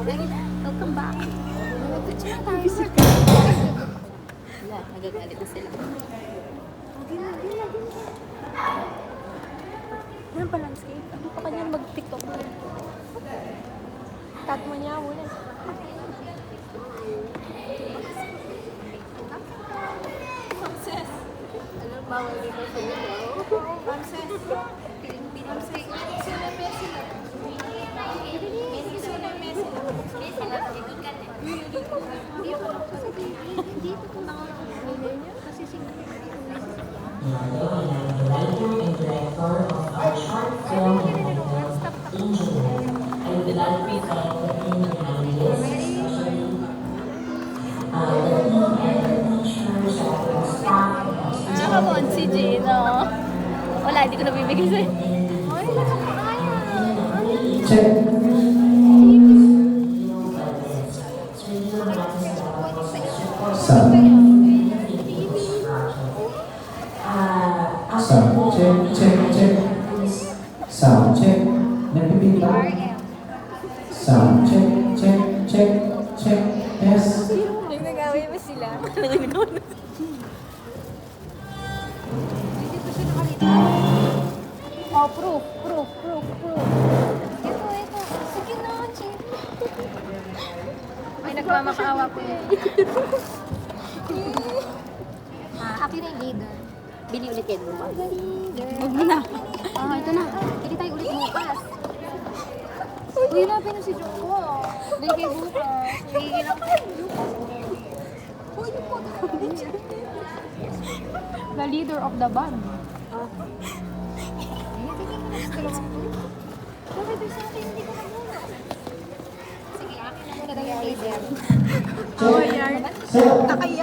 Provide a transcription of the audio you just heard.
Welcome back. Picture na tayo. Wala, nagagalit na sila. Yan pa landscape. Ano pa kanya mag-tiktok mo? Cut mo niya muna. Success. Ano, bawal dito sa video. Success. Piling-piling sa sila Messi lang. Messi sila Messi lang. Messi lang. Dito ko lang kasi singkat The writer and director of our short film Angel. I would like to thank the team behind this, especially the team and the teachers, the staff. Nakakabon si Gino. Wala, hindi ko nabibigay sa'yo. Ay, nakakaya. Check. Sound check. Sound check. Nagpipinta. Sound check. Yes. Nagagawin mo sila. Oh, proof. Ito. Sige na, check. May nagmamakaawa po yun. Akin na yung leader. Bili ulit kayo bukas. Huwag mo na. Ito na. Bili tayo ulit bukas. Uy, hanapin na si Joko. Bili kayo bukas. Higigil ako kayo bukas. Uy, yung po. The leader of the band. Bakit sa akin hindi ko na muna? Sige, akin na muna yung leader. Oh, yan. Set. Takaya.